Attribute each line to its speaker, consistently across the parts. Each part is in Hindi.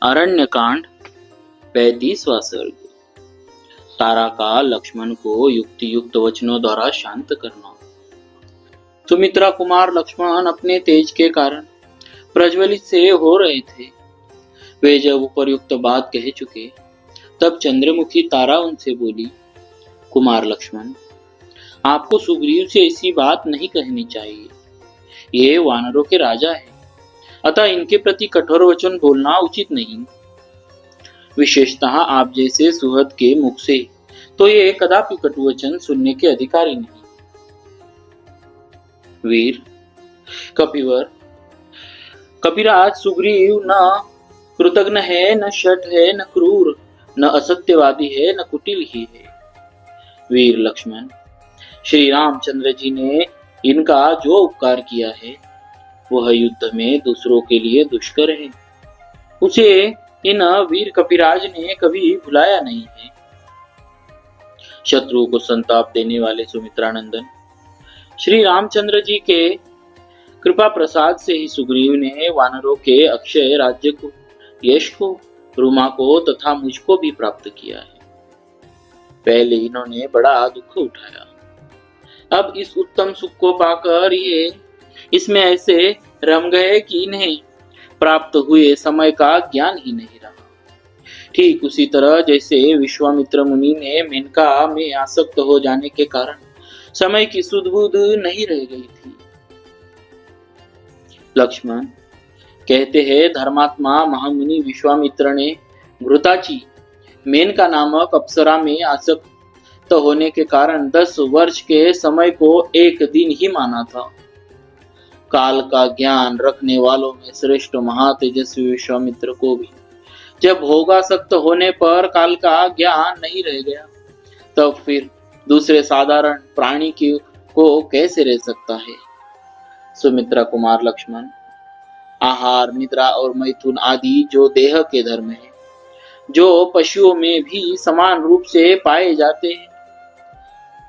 Speaker 1: अरण्यकांड 35वां सर्ग। तारा का लक्ष्मण को युक्ति युक्त वचनों द्वारा शांत करना। सुमित्रा कुमार लक्ष्मण अपने तेज के कारण प्रज्वलित से हो रहे थे। वे जब उपयुक्त बात कह चुके तब चंद्रमुखी तारा उनसे बोली, कुमार लक्ष्मण, आपको सुग्रीव से ऐसी बात नहीं कहनी चाहिए। ये वानरों के राजा है, अतः इनके प्रति कठोर वचन बोलना उचित नहीं। विशेषतः आप जैसे सुहृद के मुख से तो ये कदापि कटु वचन सुनने के अधिकारी नहीं। वीर कपिवर, कपिराज सुग्रीव न कृतघ्न है, न शठ है, न क्रूर, न असत्यवादी है, न कुटिल ही है। वीर लक्ष्मण, श्री रामचंद्र जी ने इनका जो उपकार किया है वह युद्ध में दूसरों के लिए दुष्कर है। उसे इन वीर कपिराज ने कभी भुलाया नहीं है। शत्रु को संताप देने वाले सुमित्रानंदन श्री रामचंद्र जी के कृपा प्रसाद से ही सुग्रीव ने वानरों के अक्षय राज्य को, यश को, रुमा को तथा मुझको भी प्राप्त किया है। पहले इन्होंने बड़ा दुख उठाया, अब इस उत्तम सुख को पाकर ये इसमें ऐसे रम गए कि इन्हें प्राप्त हुए समय का ज्ञान ही नहीं रहा। ठीक उसी तरह जैसे विश्वामित्र मुनि ने मेनका में आसक्त हो जाने के कारण समय की सुध बुध नहीं रह गई थी। लक्ष्मण कहते हैं, धर्मात्मा महामुनि विश्वामित्र ने घृताची मेनका नामक अप्सरा में आसक्त होने के कारण 10 वर्ष के समय को एक दिन ही माना था। काल का ज्ञान रखने वालों में श्रेष्ठ महातेजस्वी विश्वामित्र को भी जब भोगासक्त होने पर काल का ज्ञान नहीं रह गया, तब फिर दूसरे साधारण प्राणी को कैसे रह सकता है। सुमित्रा कुमार लक्ष्मण, आहार, निद्रा और मैथुन आदि जो देह के धर्म है, जो पशुओं में भी समान रूप से पाए जाते हैं,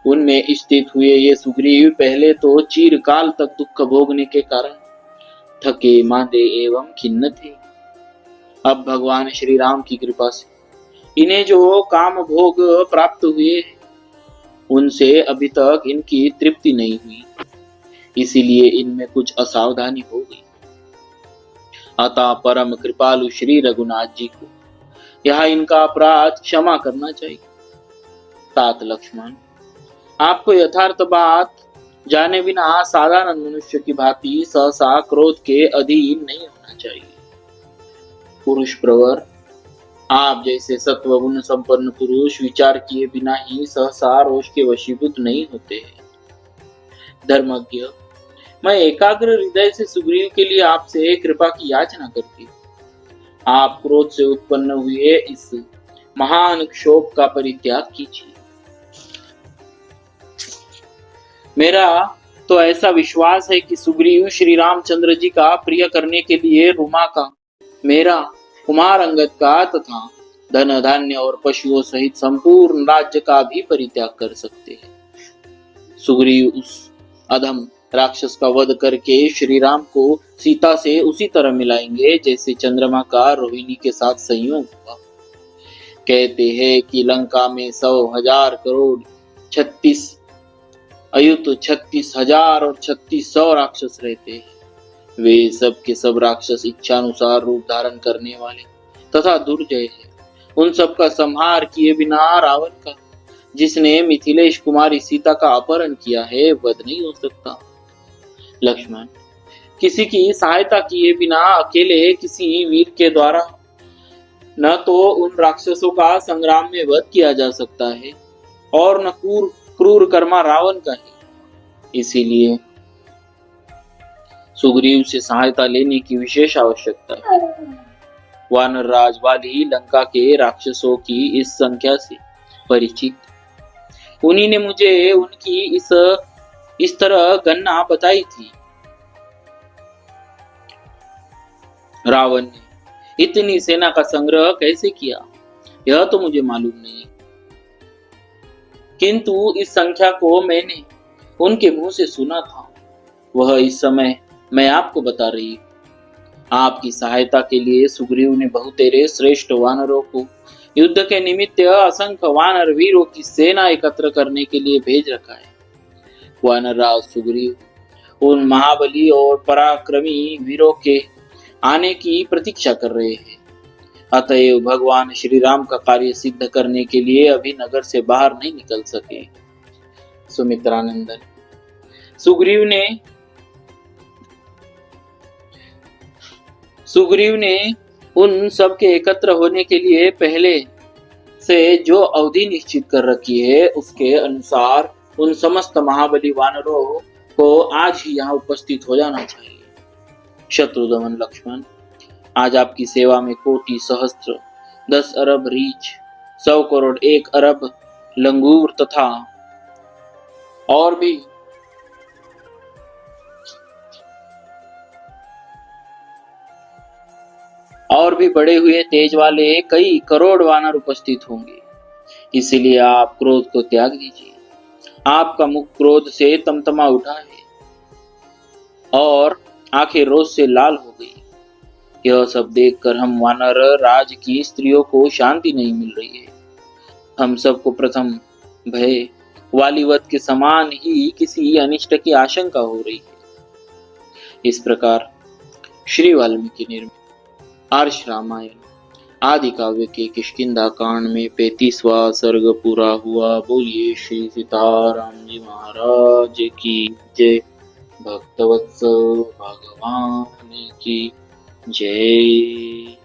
Speaker 1: उनमें स्थित हुए ये सुग्रीव पहले तो चिरकाल तक दुख भोगने के कारण थके, मांदे एवं खिन्न थे। अब भगवान श्री राम की कृपा से इन्हें जो काम भोग प्राप्त हुए उनसे अभी तक इनकी तृप्ति नहीं हुई, इसीलिए इनमें कुछ असावधानी हो गई। अतः परम कृपालु श्री रघुनाथ जी को यह इनका अपराध क्षमा करना चाहिए। तात लक्ष्मण, आपको यथार्थ बात जाने बिना साधारण मनुष्य की भांति सहसा क्रोध के अधीन नहीं होना चाहिए। पुरुष प्रवर, आप जैसे सत्वगुण संपन्न पुरुष विचार किए बिना ही सहसा रोष के वशीभूत नहीं होते हैं। धर्मज्ञ, मैं एकाग्र हृदय से सुग्रीव के लिए आपसे कृपा की याचना करती हूँ। आप क्रोध से उत्पन्न हुए इस महान क्षोभ का परित्याग कीजिए। मेरा तो ऐसा विश्वास है कि सुग्रीव श्री रामचंद्र जी का प्रिय करने के लिए रुमा का, मेरा, कुमार अंगद का तथा धन धान्य और पशुओं सहित संपूर्ण राज्य का भी परित्याग कर सकते हैं। सुग्रीव उस अधम राक्षस का वध करके श्री राम को सीता से उसी तरह मिलाएंगे जैसे चंद्रमा का रोहिणी के साथ संयोग हुआ। कहते हैं कि लंका में 100,000 करोड़ 36 अयुत 36,000 और 3600 राक्षस रहते हैं। वे सब के सब राक्षस इच्छानुसार रूप धारण करने वाले तथा दुर्जय है। उन सब का संहार किए बिना रावण का, जिसने मिथिलेश कुमारी सीता का अपहरण किया है, वध नहीं हो सकता। लक्ष्मण, किसी की सहायता किए बिना अकेले किसी वीर के द्वारा न तो उन राक्षसों का संग्राम में वध किया जा सकता है और न क्रूर कर्मा रावण का है। इसीलिए सुग्रीव से सहायता लेने की विशेष आवश्यकता है। वानर राज वाली लंका के राक्षसों की इस संख्या से परिचित, उन्हीं ने मुझे उनकी इस तरह गणना बताई थी। रावण ने इतनी सेना का संग्रह कैसे किया यह तो मुझे मालूम नहीं, किंतु इस संख्या को मैंने उनके मुंह से सुना था। वह इस समय मैं आपको बता रही हूं। आपकी सहायता के लिए सुग्रीव ने बहुतेरे श्रेष्ठ वानरों को युद्ध के निमित्त असंख्य वानर वीरों की सेना एकत्र करने के लिए भेज रखा है। वानर राज सुग्रीव उन महाबली और पराक्रमी वीरों के आने की प्रतीक्षा कर रहे हैं। अतएव भगवान श्री राम का कार्य सिद्ध करने के लिए अभी नगर से बाहर नहीं निकल सके। सुमित्रानंदन सुग्रीव ने उन सब के एकत्र होने के लिए पहले से जो अवधि निश्चित कर रखी है उसके अनुसार उन समस्त महाबली वानरों को आज ही यहाँ उपस्थित हो जाना चाहिए। शत्रुदमन लक्ष्मण, आज आपकी सेवा में कोटि सहस्त्र 10 अरब रीछ 100 करोड़ 1 अरब लंगूर तथा और भी बढ़े हुए तेज वाले कई करोड़ वानर उपस्थित होंगे। इसलिए आप क्रोध को त्याग दीजिए। आपका मुख क्रोध से तमतमा उठा है और आंखें रोष से लाल हो गई। यह सब देखकर हम वानर राज की स्त्रियों को शांति नहीं मिल रही है। हम सबको प्रथम भय वालीवत के समान ही किसी अनिष्ट की आशंका हो रही है। इस प्रकार श्री वाल्मीकि निर्मित आर्ष रामायण आदि काव्य के किष्किंधा कांड में 35वां सर्ग पूरा हुआ। बोलिए श्री सीताराम जी महाराज की जय। भक्तवत्सल भगवान की जय।